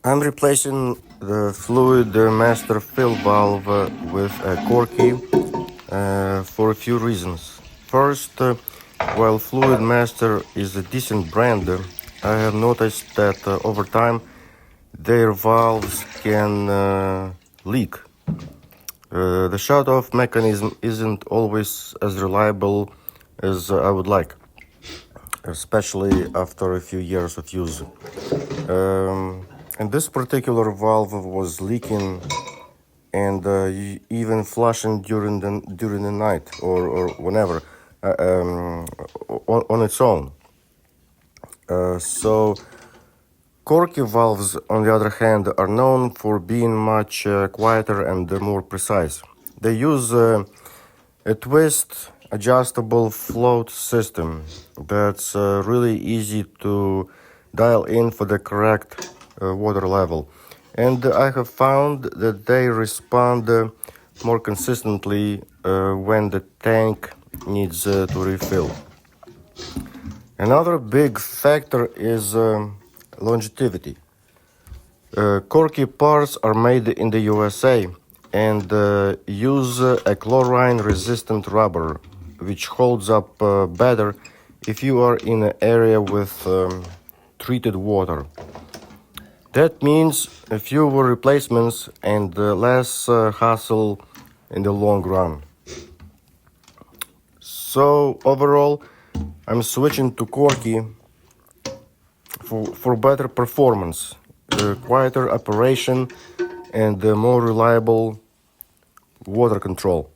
I'm replacing the Fluidmaster fill valve with a Korky for a few reasons. First, while Fluidmaster is a decent brand, I have noticed that over time their valves can leak. The shut-off mechanism isn't always as reliable as I would like, especially after a few years of use. And this particular valve was leaking and even flushing during the night or whenever on its own. So Korky valves, on the other hand, are known for being much quieter and more precise. They use a twist adjustable float system that's really easy to dial in for the correct water level. And I have found that they respond more consistently when the tank needs to refill. Another big factor is longevity. Korky parts are made in the USA and use a chlorine-resistant rubber, which holds up better if you are in an area with treated water. That means fewer replacements and less hassle in the long run. So overall, I'm switching to Korky for better performance, quieter operation, and more reliable water control.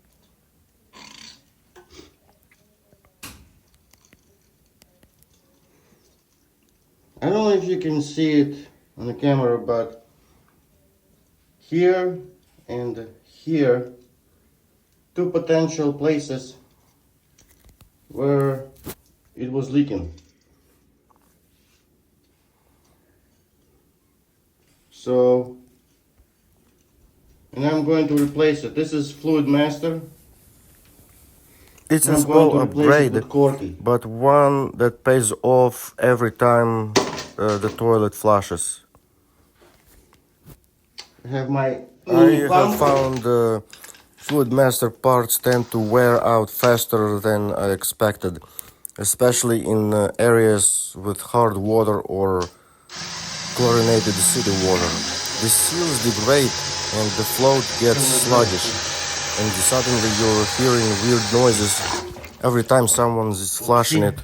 I don't know if you can see it on the camera, but here and here, two potential places where it was leaking. So, and I'm going to replace it. This is Fluidmaster. It's a small upgrade, but one that pays off every time the toilet flushes. I have found Fluidmaster parts tend to wear out faster than I expected, especially in areas with hard water or chlorinated city water. The seals degrade and the float gets sluggish, and suddenly you're hearing weird noises every time someone is flushing it.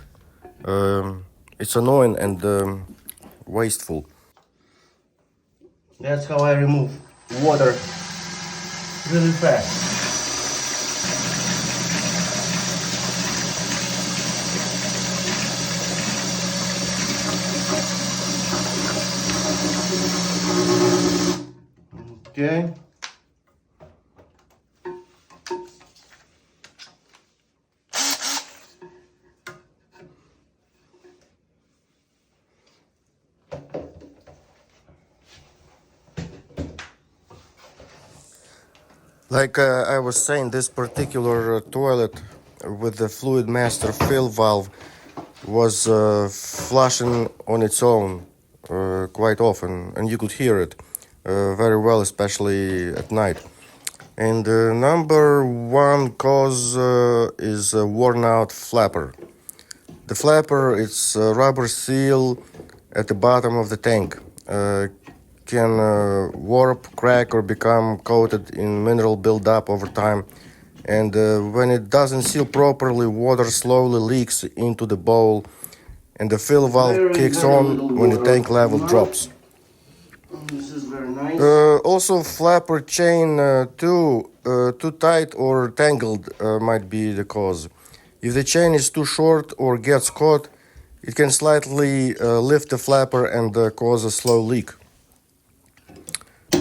It's annoying and wasteful. That's how I remove water really fast. Okay. Like I was saying, this particular toilet with the Fluidmaster fill valve was flushing on its own quite often, and you could hear it very well, especially at night. And number one cause is a worn out flapper. The flapper, it's a rubber seal at the bottom of the tank. Can warp, crack, or become coated in mineral buildup over time. And when it doesn't seal properly, water slowly leaks into the bowl, and the fill valve kicks on when the tank level drops. This is very nice. Also, flapper chain too tight or tangled might be the cause. If the chain is too short or gets caught, it can slightly lift the flapper and cause a slow leak.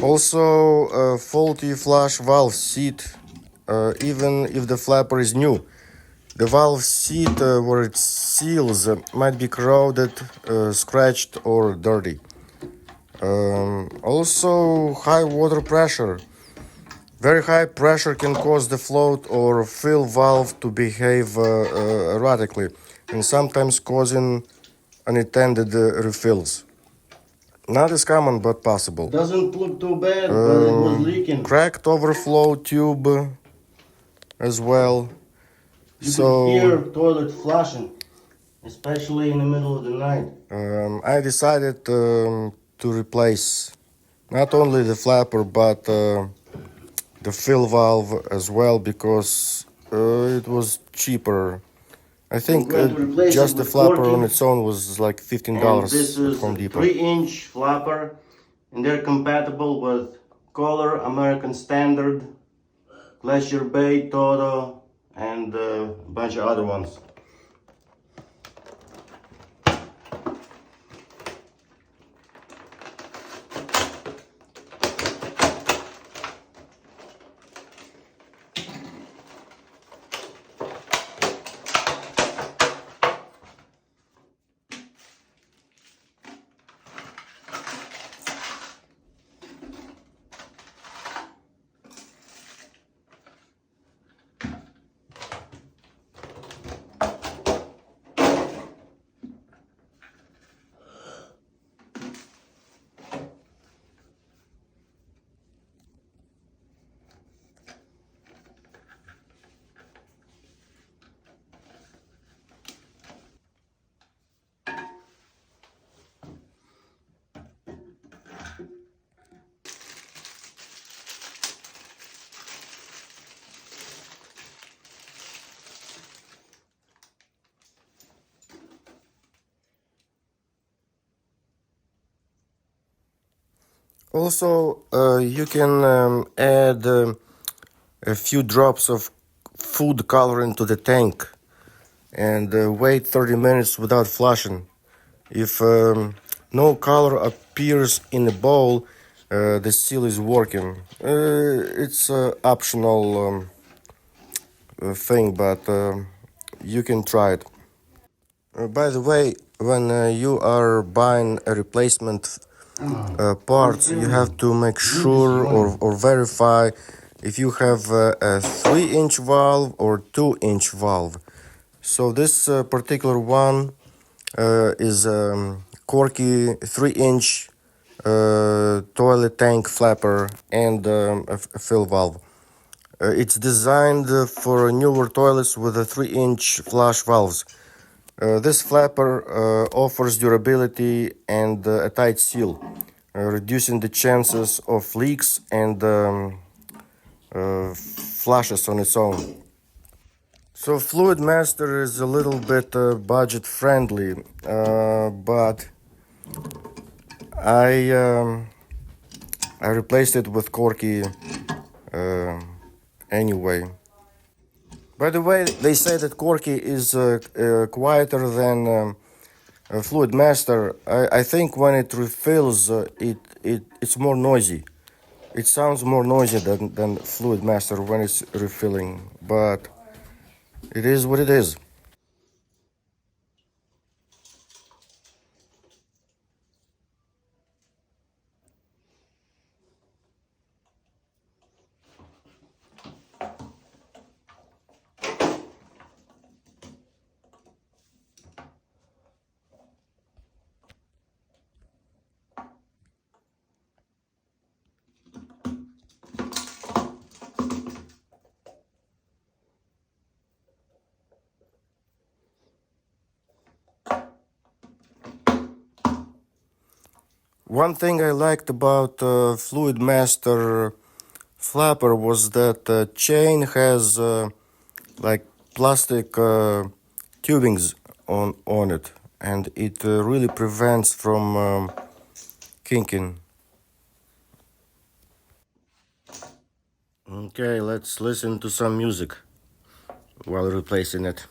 Also, faulty flush valve seat, even if the flapper is new. The valve seat where it seals might be corroded, scratched, or dirty. Also, high water pressure. Very high pressure can cause the float or fill valve to behave erratically and sometimes causing unintended refills. Not as common, but possible. Doesn't look too bad, but it was leaking. Cracked overflow tube as well. You could hear toilet flushing, especially in the middle of the night. I decided to replace not only the flapper but the fill valve as well because it was cheaper. I think just the flapper on its own was like $15 this at is Home a Depot. 3-inch flapper, and they're compatible with Kohler, American Standard, Glacier Bay, Toto, and a bunch of other ones. Also, you can add a few drops of food coloring to the tank and wait 30 minutes without flushing. If no color appears in the bowl, the seal is working. It's an optional thing, but you can try it. By the way, when you are buying a replacement parts, you have to make sure or verify if you have a 3-inch valve or 2-inch valve. So this particular one is Korky 3-inch toilet tank flapper and a fill valve. It's designed for newer toilets with a 3-inch flush valves. This flapper offers durability and a tight seal, reducing the chances of leaks and flushes on its own. So Fluidmaster is a little bit budget friendly, but I replaced it with Korky anyway. By the way, they say that Korky is quieter than Fluidmaster. I think when it refills, it's more noisy. It sounds more noisy than Fluidmaster when it's refilling, but it is what it is. One thing I liked about Fluidmaster flapper was that the chain has like plastic tubings on it, and it really prevents from kinking. Okay, let's listen to some music while replacing it.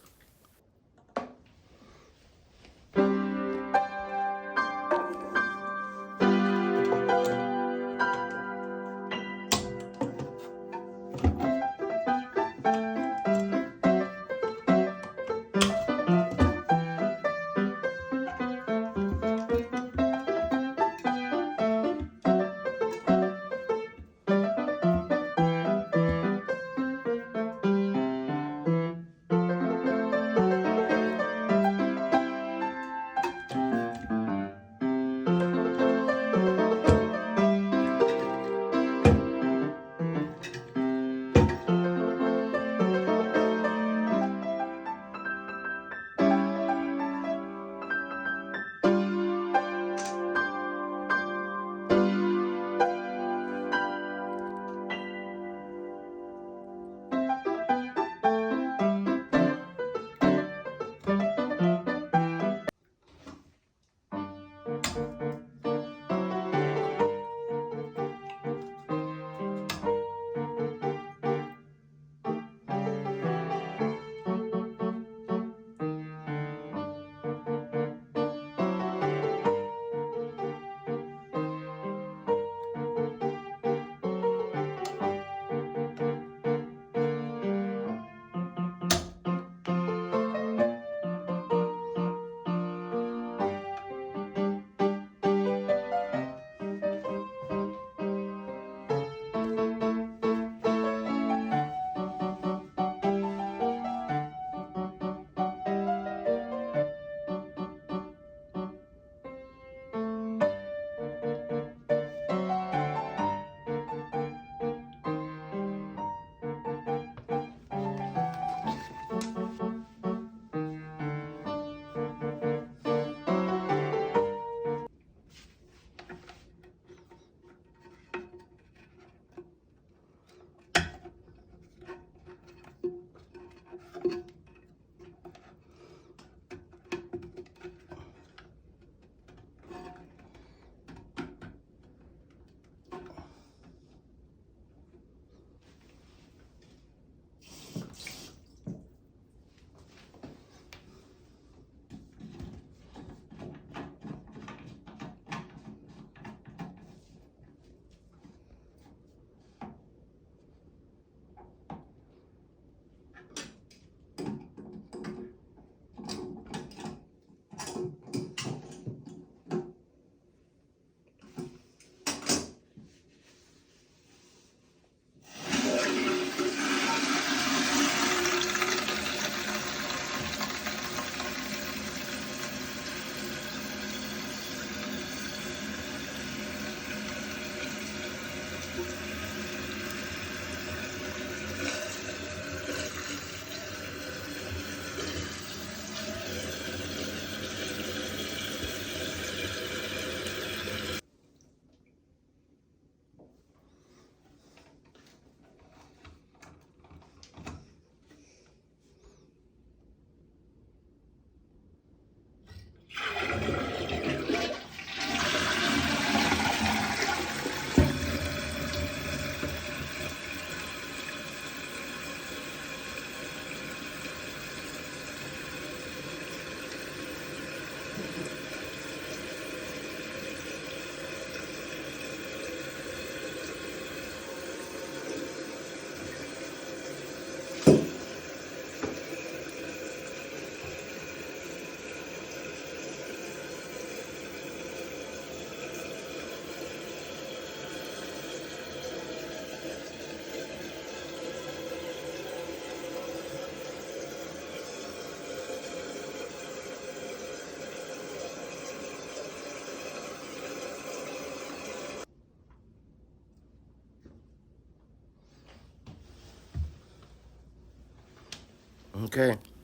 Okay.